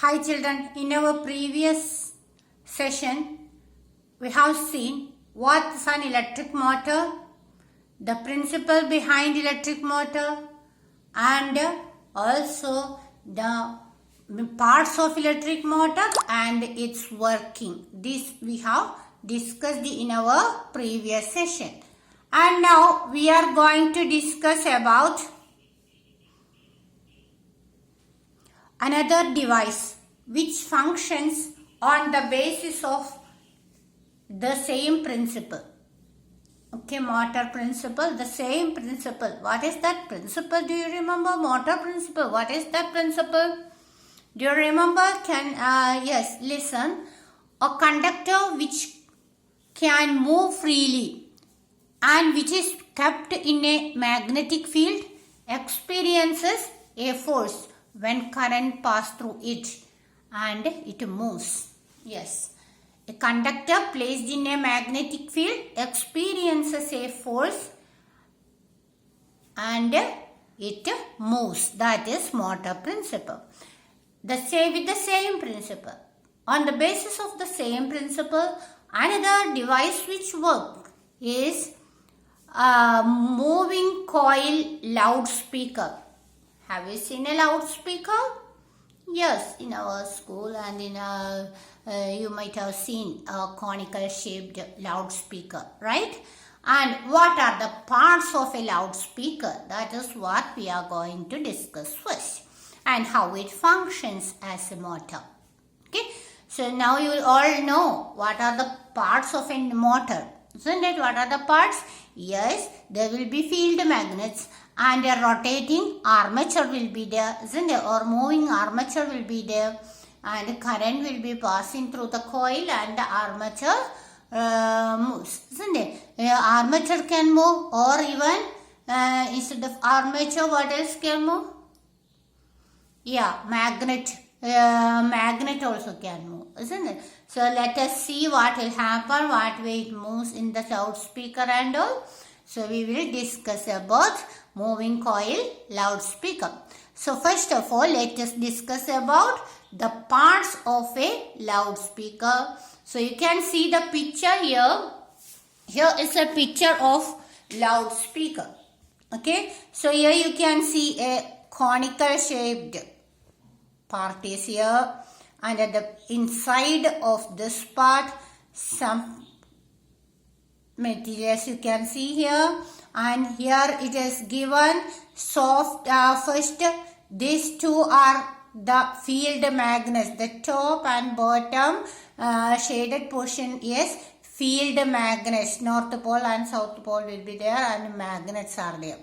Hi children, in our previous session we have seen what is an electric motor, the principle behind electric motor and also the parts of electric motor and its working. This we have discussed in our previous session. And now we are going to discuss about another device which functions on the basis of the same principle. Okay, motor principle, the same principle. What is that principle? Do you remember motor principle? What is that principle? Do you remember? Yes, listen. A conductor which can move freely and which is kept in a magnetic field experiences a force when current passes through it and it moves. Yes. A conductor placed in a magnetic field experiences a force and it moves. That is motor principle. With the same principle. On the basis of the same principle, another device which works is a moving coil loudspeaker. Have you seen a loudspeaker? Yes, in our school and you might have seen a conical shaped loudspeaker, right? And what are the parts of a loudspeaker? That is what we are going to discuss first. And how it functions as a motor. Okay, so now you all know what are the parts of a motor. Isn't it? What are the parts? Yes, there will be field magnets and a rotating armature will be there, isn't it? Or moving armature will be there and current will be passing through the coil and the armature moves, isn't it? Armature can move, or even instead of armature, what else can move? Yeah, magnet. Magnet also can move, isn't it? So let us see what will happen, what way it moves in the loudspeaker and all. So we will discuss about moving coil loudspeaker. So first of all, let us discuss about the parts of a loudspeaker. So you can see the picture here. Here is a picture of loudspeaker. Okay. So here you can see a conical shaped part is here, and at the inside of this part some materials you can see here, and here it is given soft. First these two are the field magnets, the top and bottom shaded portion is field magnets. North pole and south pole will be there and magnets are there.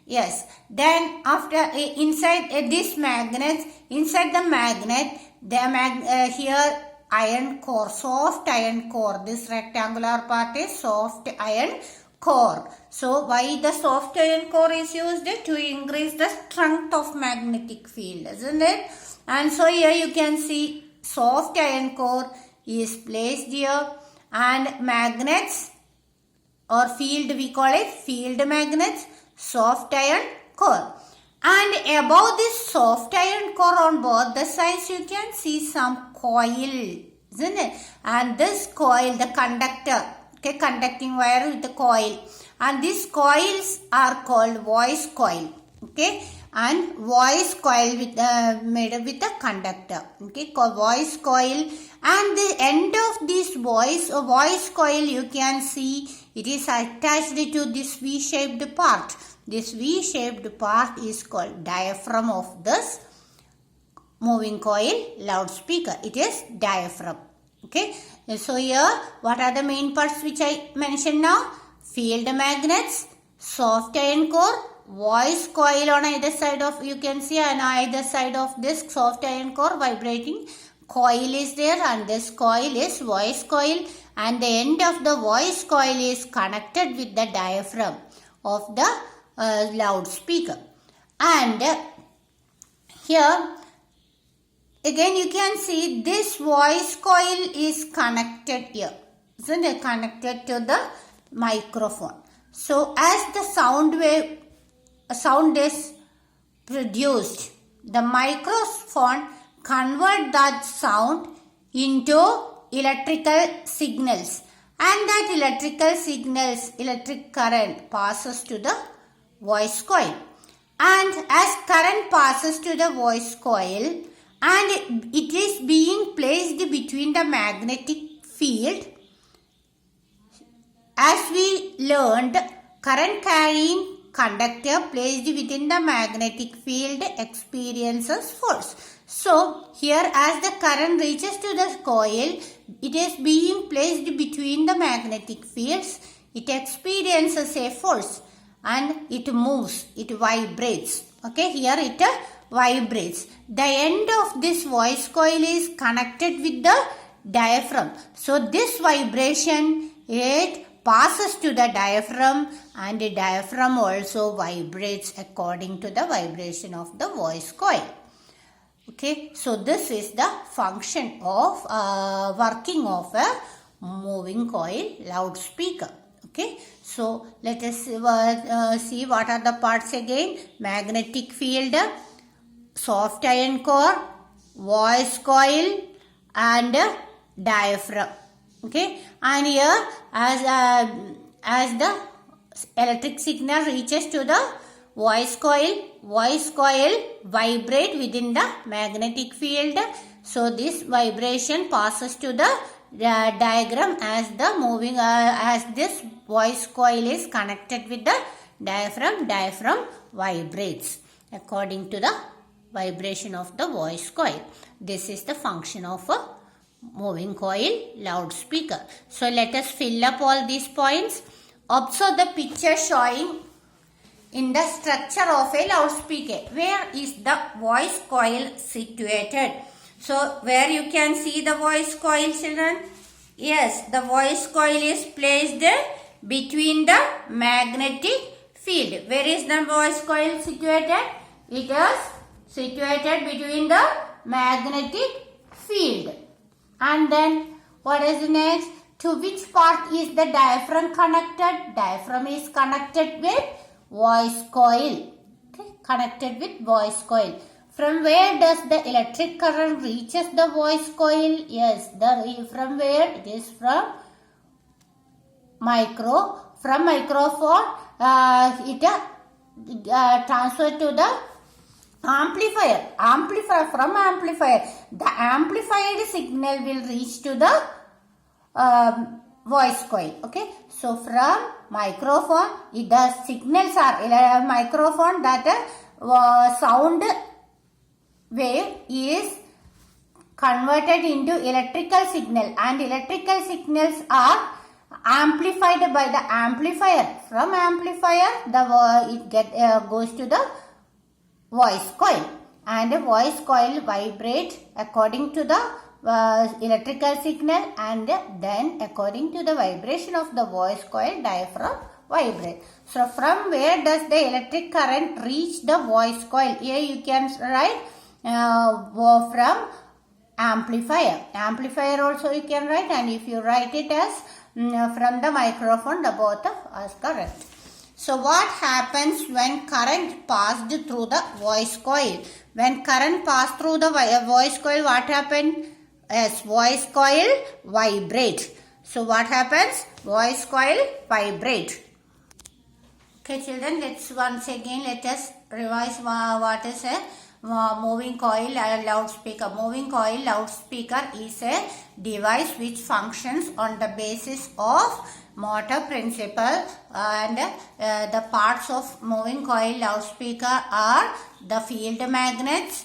Yes, then after inside this magnet, inside the magnet, here iron core, soft iron core. This rectangular part is soft iron core. So why the soft iron core is used? To increase the strength of magnetic field, isn't it? And so here you can see soft iron core is placed here, and magnets or field, we call it field magnets, soft iron core. And above this soft iron core on both the sides you can see some coil, isn't it? And this coil, the conductor, okay, conducting wire with the coil, and these coils are called voice coil, okay, and voice coil with made up with the conductor, okay, called voice coil. And the end of this voice coil you can see it is attached to this V-shaped part. This V-shaped part is called diaphragm of this moving coil loudspeaker. It is diaphragm. Okay. So here what are the main parts which I mentioned now? Field magnets, soft iron core, voice coil on either side of, you can see on either side of this soft iron core vibrating coil is there, and this coil is voice coil, and the end of the voice coil is connected with the diaphragm of the loudspeaker. And here again you can see this voice coil is connected here, isn't it? Connected to the microphone. So as the sound is produced, the microphone convert that sound into electrical signals, and that electric current passes to the voice coil. And as current passes to the voice coil and it is being placed between the magnetic field, as we learned, current carrying conductor placed within the magnetic field experiences force. So here as the current reaches to the coil, it is being placed between the magnetic fields, it experiences a force and it moves, it vibrates. Okay, here it vibrates. The end of this voice coil is connected with the diaphragm. So this vibration, it passes to the diaphragm and the diaphragm also vibrates according to the vibration of the voice coil. Okay, so this is the function of working of a moving coil loudspeaker. Okay, so let us see what are the parts again. Magnetic field, soft iron core, voice coil and diaphragm. Okay, and here as the electric signal reaches to the voice coil vibrate within the magnetic field. So this vibration passes to the diaphragm as the moving as this voice coil is connected with the diaphragm vibrates according to the vibration of the voice coil. This is the function of a moving coil loudspeaker. So let us fill up all these points. Observe the picture showing in the structure of a loudspeaker. Where is the voice coil situated? So where you can see the voice coil, children? Yes, the voice coil is placed between the magnetic field. Where is the voice coil situated? It is situated between the magnetic field. And then what is next? To which part is the diaphragm connected? Diaphragm is connected with voice coil. Okay, connected with voice coil. From where does the electric current reaches the voice coil? Yes, from where? It is from microphone. It transferred to the amplifier. From amplifier. The amplified signal will reach to the voice coil. Okay, so from microphone, the signals are microphone, that sound wave is converted into electrical signal, and electrical signals are amplified by the amplifier. From amplifier, it goes to the voice coil, and the voice coil vibrates according to the electrical signal, and then according to the vibration of the voice coil, diaphragm vibrate. So from where does the electric current reach the voice coil? Here you can write from amplifier. Amplifier also you can write, and if you write it as from the microphone, the both are correct. So what happens when current passed through the voice coil? When current passed through the voice coil, what happened? Yes, voice coil vibrate. So what happens? Voice coil vibrate. Okay, children, let us revise what is a moving coil loudspeaker. Moving coil loudspeaker is a device which functions on the basis of motor principle, and the parts of moving coil loudspeaker are the field magnets,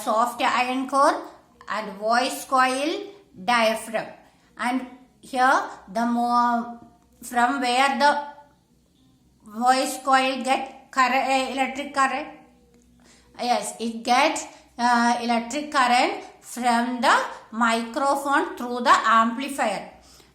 soft iron core, and voice coil, diaphragm. And here from where the voice coil get electric current? Yes, it gets electric current from the microphone through the amplifier.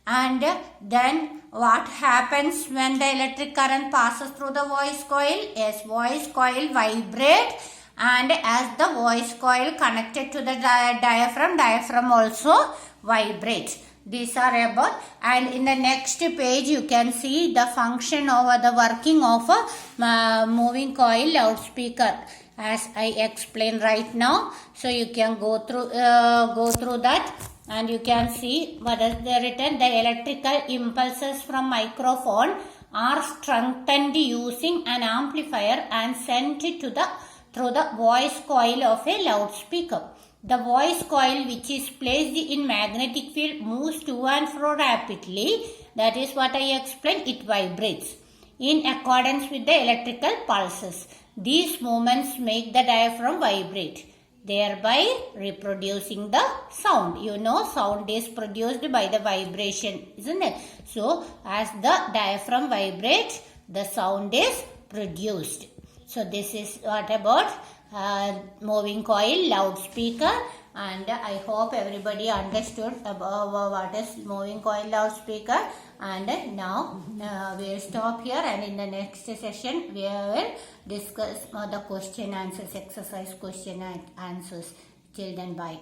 And then what happens when the electric current passes through the voice coil? Yes, voice coil vibrate, and as the voice coil connected to the diaphragm also vibrates. These are about, and in the next page you can see the function of the working of a moving coil loudspeaker. as I explained right now. So you can go through that, and you can see what is there written. The electrical impulses from microphone are strengthened using an amplifier and sent to the through the voice coil of a loudspeaker. The voice coil, which is placed in magnetic field, moves to and fro rapidly. That is what I explained. It vibrates in accordance with the electrical pulses. These movements make the diaphragm vibrate, thereby reproducing the sound. You know, sound is produced by the vibration, isn't it? So, as the diaphragm vibrates, the sound is produced. So, this is what about moving coil, loudspeaker, and I hope everybody understood about what is moving coil, loudspeaker. And now we'll stop here, and in the next session we will discuss the question answers, exercise question and answers. Till then, bye.